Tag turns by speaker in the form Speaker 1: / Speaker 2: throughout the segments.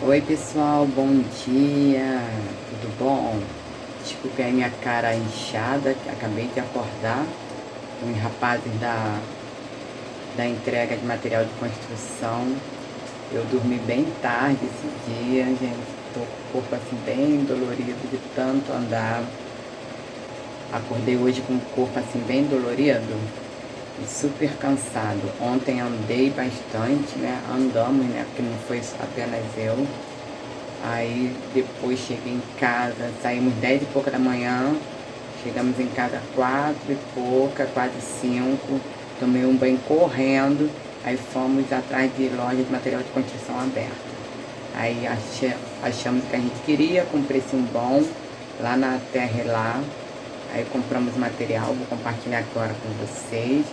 Speaker 1: Oi pessoal, bom dia, tudo bom? Desculpe aí minha cara inchada, que acabei de acordar. Os rapazes da entrega de material de construção. Eu dormi bem tarde esse dia, gente. Tô com o corpo assim bem dolorido de tanto andar. Acordei hoje com o corpo assim bem dolorido e super cansado. Ontem andei bastante, né? Andamos, né? Porque não foi apenas eu. Aí depois cheguei em casa, saímos 10 e pouca da manhã, chegamos em casa 4 e pouca, quase 5, tomei um banho correndo, aí fomos atrás de loja de material de construção aberta. Aí achamos o que a gente queria, com preço bom, lá na Terra lá. Aí compramos material, vou compartilhar agora com vocês.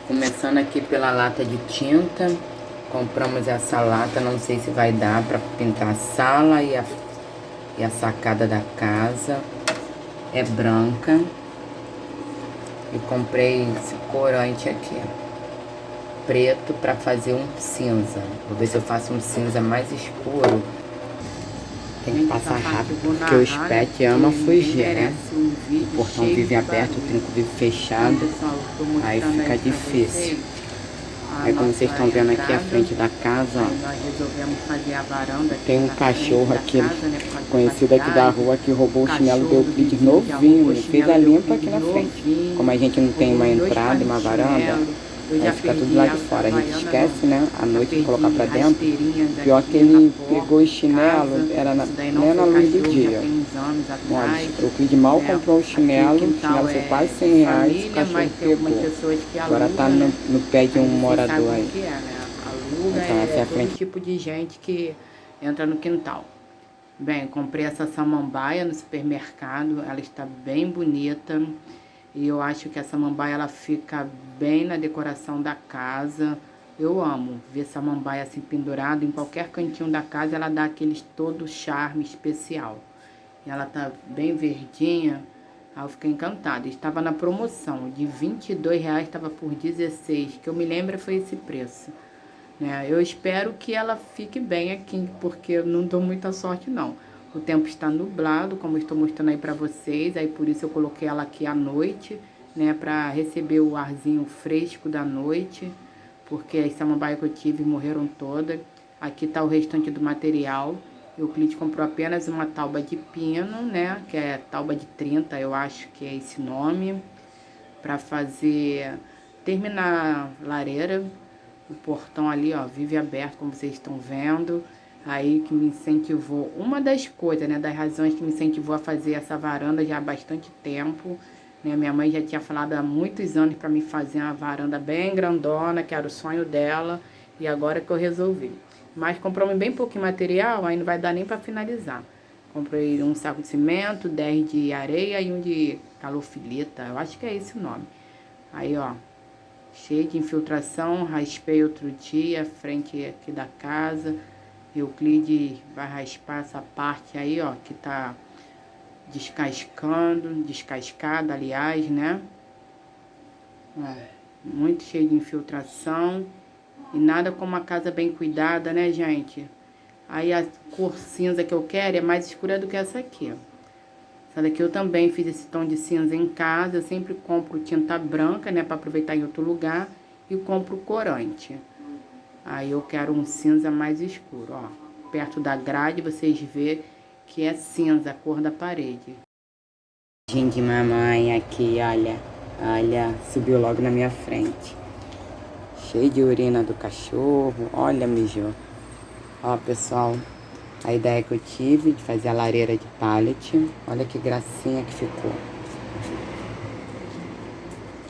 Speaker 1: Começando aqui pela lata de tinta. Compramos essa lata, não sei se vai dar para pintar a sala e a sacada da casa. É branca. E comprei esse corante aqui, preto, para fazer um cinza. Vou ver se eu faço um cinza mais escuro. Tem que passar rápido, porque o SPET ama fugir, né? O portão vive aberto, o trinco vive fechado, aí fica difícil. Aí como vocês estão vendo aqui à frente da casa, ó, tem um cachorro aqui, conhecido aqui da rua, que roubou o chinelo do Euclides novinho, fez a limpa aqui na frente. Como a gente não tem uma entrada e uma varanda, aí fica tudo lá de fora. A gente esquece, né, à noite de colocar pra dentro. Pior que ele pegou o chinelo, era nem na luz do dia. Olha, o Euclides mal comprou o chinelo foi quase R$100, o cachorro pegou. Agora tá no pé de um morador aí. Então essa é a frente. Tipo de gente que entra no quintal. Bem, comprei essa samambaia no supermercado, ela está bem bonita. E eu acho que essa samambaia ela fica bem na decoração da casa. Eu amo ver samambaia assim pendurada em qualquer cantinho da casa, ela dá aquele todo charme especial. E ela tá bem verdinha, aí eu fiquei encantada. Estava na promoção, de R$22 estava por 16, que eu me lembro foi esse preço. Né? Eu espero que ela fique bem aqui, porque eu não dou muita sorte não. O tempo está nublado, como eu estou mostrando aí para vocês, aí por isso eu coloquei ela aqui à noite, né, para receber o arzinho fresco da noite, porque as samambaias que eu tive morreram todas. Aqui tá o restante do material. O Euclides comprou apenas uma tauba de pino, né, que é tauba de 30, eu acho que é esse nome, para terminar a lareira. O portão ali, ó, vive aberto, como vocês estão vendo. Aí que me incentivou, uma das coisas, né, das razões que me incentivou a fazer essa varanda já há bastante tempo, né, minha mãe já tinha falado há muitos anos para me fazer uma varanda bem grandona, que era o sonho dela, e agora que eu resolvi. Mas compramos bem pouquinho material, aí não vai dar nem para finalizar. Comprei um saco de cimento, 10 de areia e um de calofilita, eu acho que é esse o nome. Aí, ó, cheio de infiltração, raspei outro dia, frente aqui da casa. Euclides vai raspar essa parte aí, ó, que tá descascada, aliás, né? Muito cheio de infiltração. E nada como uma casa bem cuidada, né, gente? Aí a cor cinza que eu quero é mais escura do que essa aqui, ó. Essa daqui eu também fiz esse tom de cinza em casa. Eu sempre compro tinta branca, né, para aproveitar em outro lugar. E compro corante. Aí eu quero um cinza mais escuro, ó. Perto da grade vocês vê que é cinza, a cor da parede. Gente, mamãe aqui, olha. Olha, subiu logo na minha frente. Cheio de urina do cachorro. Olha, mijou. Ó, pessoal, a ideia que eu tive de fazer a lareira de pallet. Olha que gracinha que ficou.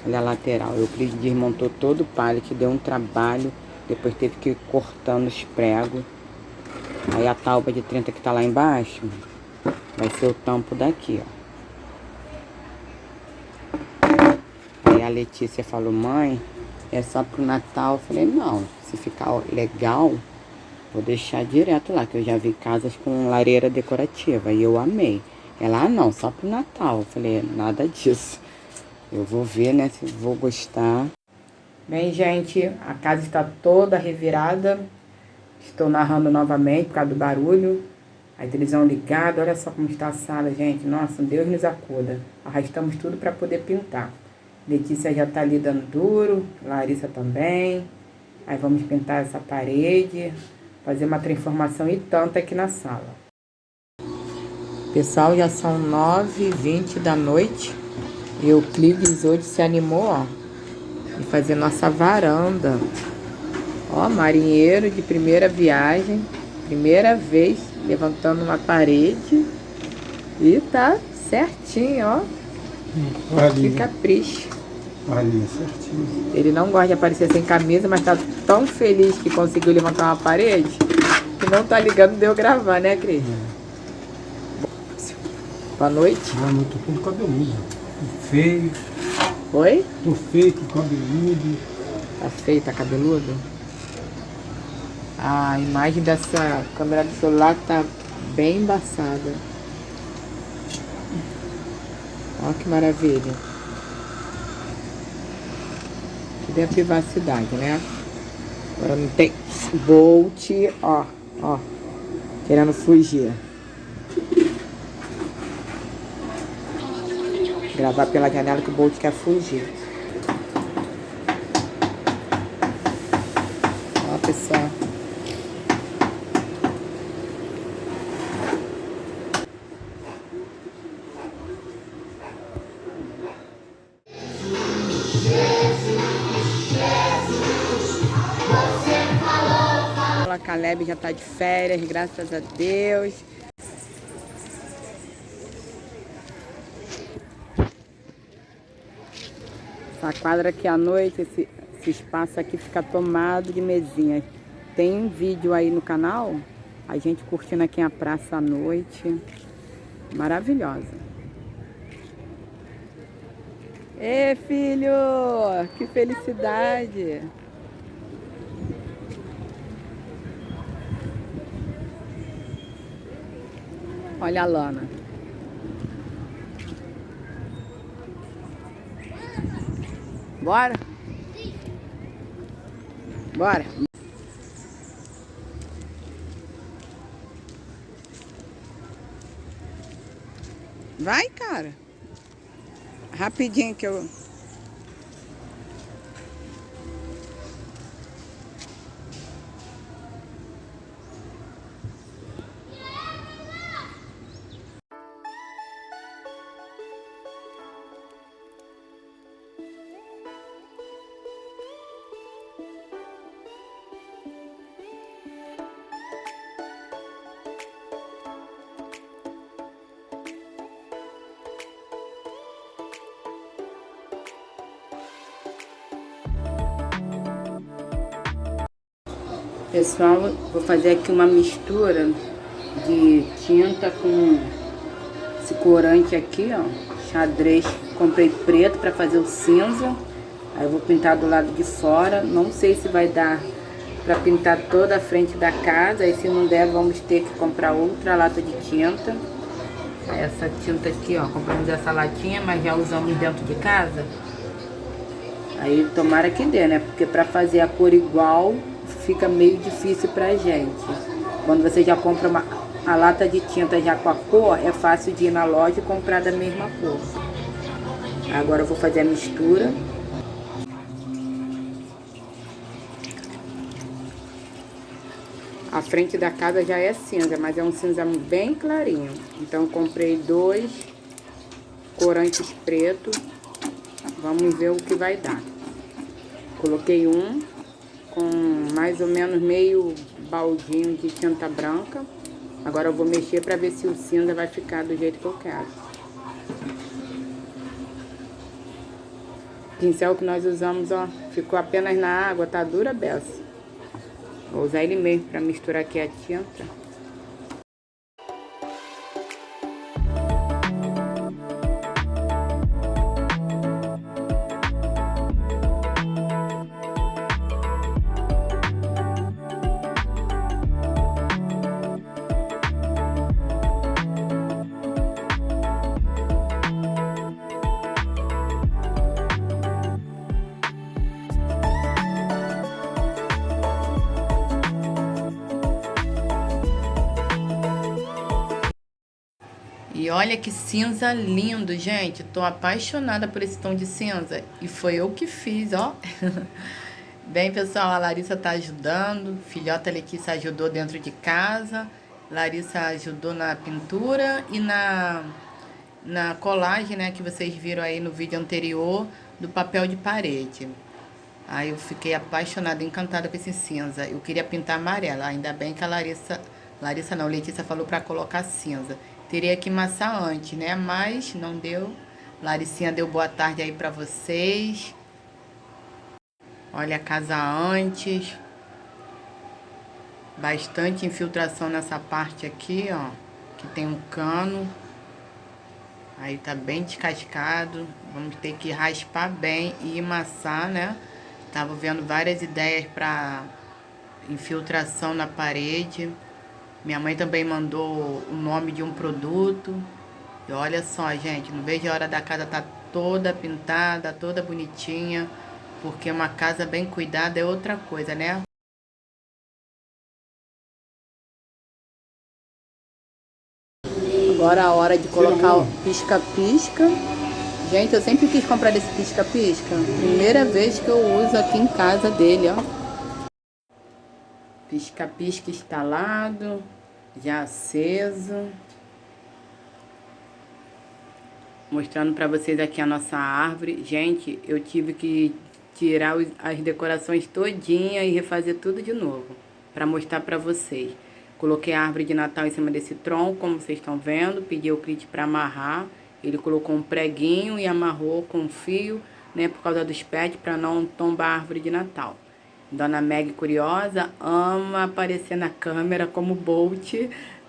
Speaker 1: Olha a lateral. Eu desmontou todo o pallet, deu um trabalho. Depois teve que ir cortando os pregos. Aí a tauba de 30 que tá lá embaixo vai ser o tampo daqui, ó. Aí a Letícia falou, mãe, é só pro Natal. Eu falei, não, se ficar legal, vou deixar direto lá, que eu já vi casas com lareira decorativa e eu amei. Ela, não, só pro Natal. Eu falei, nada disso. Eu vou ver, né, se vou gostar. Bem, gente, a casa está toda revirada. Estou narrando novamente por causa do barulho. A televisão ligada, olha só como está a sala, gente. Nossa, Deus nos acuda. Arrastamos tudo para poder pintar. Letícia já está ali dando duro, Larissa também. Aí vamos pintar essa parede, fazer uma transformação e tanto aqui na sala. Pessoal, já são 9h20 da noite. E o Euclides hoje se animou, ó, de fazer nossa varanda. Ó, marinheiro de primeira viagem, primeira vez levantando uma parede. E tá certinho, ó. Que capricho.
Speaker 2: Ali, certinho.
Speaker 1: Ele não gosta de aparecer sem camisa, mas tá tão feliz que conseguiu levantar uma parede que não tá ligando de eu gravar, né, Cris? Boa noite.
Speaker 2: Boa noite, tô todo cabeludo. Tô feio.
Speaker 1: Oi?
Speaker 2: Tô feio, tô cabeludo.
Speaker 1: Tá feio, tá cabeludo? A imagem dessa câmera do celular tá bem embaçada. Olha que maravilha. Tudo é privacidade, né? Agora não tem Bolt, ó, ó, querendo fugir. Gravar pela janela que o Bolt quer fugir. Ó, pessoal. A Caleb já tá de férias, graças a Deus. Essa quadra aqui à noite, esse espaço aqui fica tomado de mesinhas. Tem um vídeo aí no canal, a gente curtindo aqui a praça à noite. Maravilhosa. Ê, filho! Que felicidade! Olha a Lana. Bora? Bora. Vai, cara. Rapidinho que eu... Pessoal, vou fazer aqui uma mistura de tinta com esse corante aqui, ó, xadrez. Comprei preto para fazer o cinza. Aí eu vou pintar do lado de fora. Não sei se vai dar para pintar toda a frente da casa. Aí se não der, vamos ter que comprar outra lata de tinta. Aí essa tinta aqui, ó, compramos essa latinha, mas já usamos dentro de casa. Aí tomara que dê, né? Porque para fazer a cor igual fica meio difícil pra gente. Quando você já compra a lata de tinta já com a cor, é fácil de ir na loja e comprar da mesma cor. Agora eu vou fazer a mistura. A frente da casa já é cinza, mas é um cinza bem clarinho. Então eu comprei 2 corantes pretos. Vamos ver o que vai dar. Coloquei um com mais ou menos meio baldinho de tinta branca. Agora eu vou mexer para ver se o cinza vai ficar do jeito que eu quero. O pincel que nós usamos, ó, ficou apenas na água, tá dura beça. Vou usar ele mesmo para misturar aqui a tinta. E olha que cinza lindo, gente. Tô apaixonada por esse tom de cinza. E foi eu que fiz, ó. Bem, pessoal, a Larissa tá ajudando. Filhota Letícia ajudou dentro de casa. Larissa ajudou na pintura e na colagem, né, que vocês viram aí no vídeo anterior do papel de parede. Aí eu fiquei apaixonada, encantada com esse cinza. Eu queria pintar amarelo. Ainda bem que a Larissa não, Letícia falou para colocar cinza. Teria que massar antes, né? Mas não deu. Laricinha deu boa tarde aí para vocês. Olha a casa antes. Bastante infiltração nessa parte aqui, ó. Que tem um cano. Aí tá bem descascado. Vamos ter que raspar bem e amassar, né? Tava vendo várias ideias para infiltração na parede. Minha mãe também mandou o nome de um produto. E olha só, gente, não vejo a hora da casa tá toda pintada, toda bonitinha. Porque uma casa bem cuidada é outra coisa, né? Agora a hora de colocar o pisca-pisca. Gente, eu sempre quis comprar esse pisca-pisca. Primeira vez que eu uso aqui em casa dele, ó. Pisca-pisca instalado, já aceso. Mostrando pra vocês aqui a nossa árvore. Gente, eu tive que tirar as decorações todinha e refazer tudo de novo. Pra mostrar pra vocês. Coloquei a árvore de Natal em cima desse tronco, como vocês estão vendo. Pedi ao Crit pra amarrar. Ele colocou um preguinho e amarrou com um fio, né, por causa dos pets, para não tombar a árvore de Natal. Dona Meg Curiosa ama aparecer na câmera como Bolt,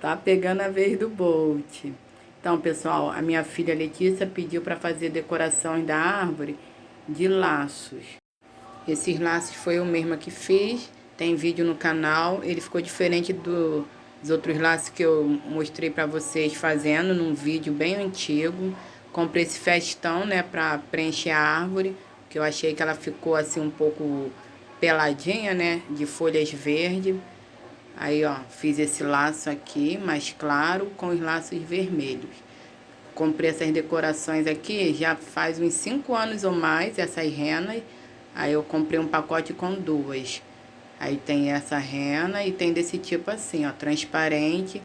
Speaker 1: tá pegando a vez do Bolt. Então, pessoal, a minha filha Letícia pediu para fazer decorações da árvore de laços. Esses laços foi eu mesma que fiz, tem vídeo no canal, ele ficou diferente dos outros laços que eu mostrei pra vocês fazendo num vídeo bem antigo. Comprei esse festão, né, pra preencher a árvore, que eu achei que ela ficou assim um pouco peladinha, né, de folhas verdes. Aí, ó, fiz esse laço aqui, mais claro, com os laços vermelhos. Comprei essas decorações aqui, já faz uns 5 anos ou mais, essas renas. Aí eu comprei um pacote com 2. Aí tem essa rena e tem desse tipo assim, ó, transparente.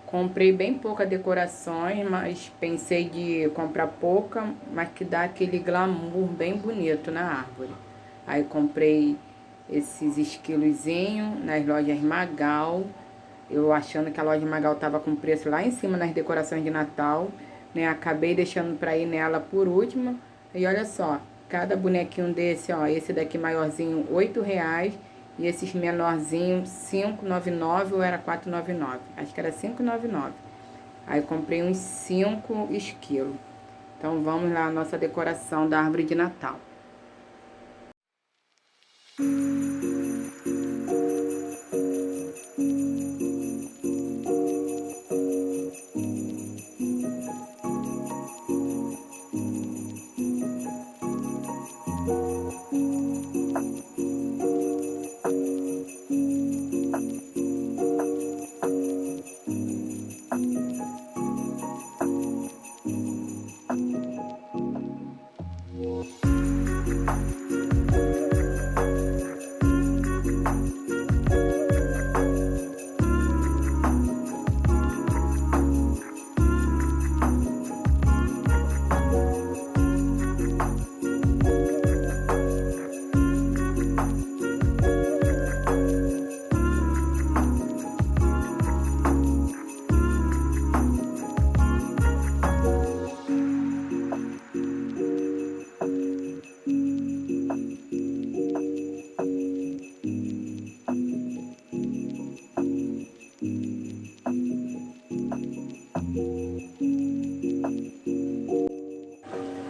Speaker 1: Comprei bem pouca decorações, mas pensei de comprar pouca, mas que dá aquele glamour bem bonito na árvore. Aí comprei esses esquilozinhos nas lojas Magal. Eu achando que a loja Magal tava com preço lá em cima nas decorações de Natal, né? Acabei deixando pra ir nela por último. E olha só, cada bonequinho desse, ó, esse daqui maiorzinho, R$8. E esses menorzinhos, R$5,99 ou era R$4,99? Acho que era R$5,99. Aí comprei uns 5 esquilos. Então vamos lá, a nossa decoração da árvore de Natal.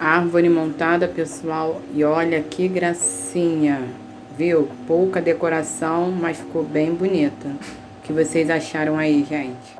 Speaker 1: Árvore montada, pessoal, e olha que gracinha, viu? Pouca decoração, mas ficou bem bonita. O que vocês acharam aí, gente?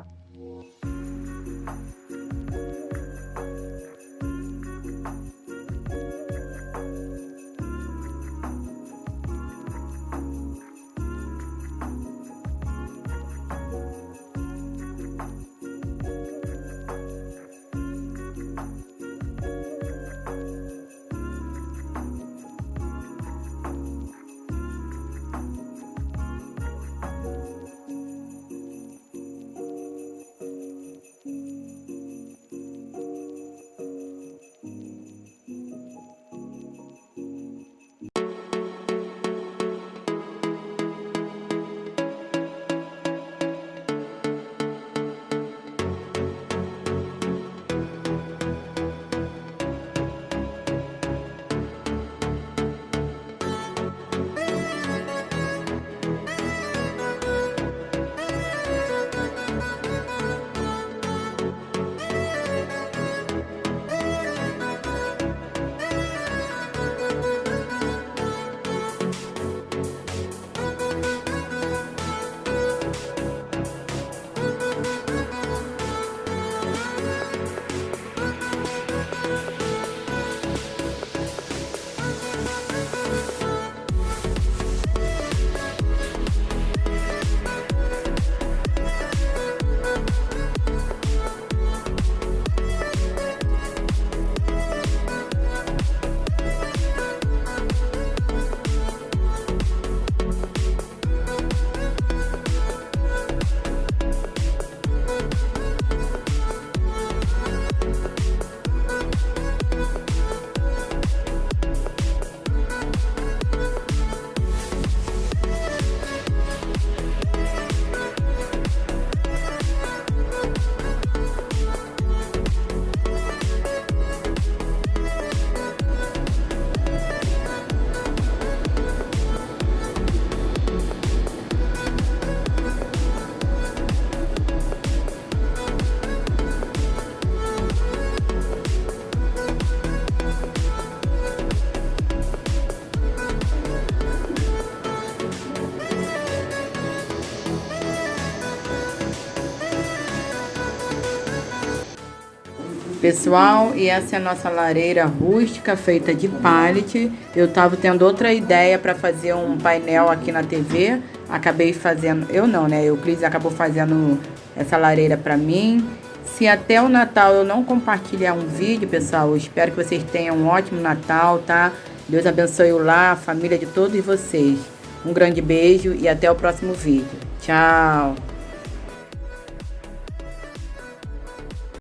Speaker 1: Pessoal, e essa é a nossa lareira rústica feita de pallet. Eu tava tendo outra ideia para fazer um painel aqui na TV. Acabei fazendo, eu não, né? O Clis acabou fazendo essa lareira para mim. Se até o Natal eu não compartilhar um vídeo, pessoal, eu espero que vocês tenham um ótimo Natal, tá? Deus abençoe o lar, a família de todos vocês. Um grande beijo e até o próximo vídeo. Tchau!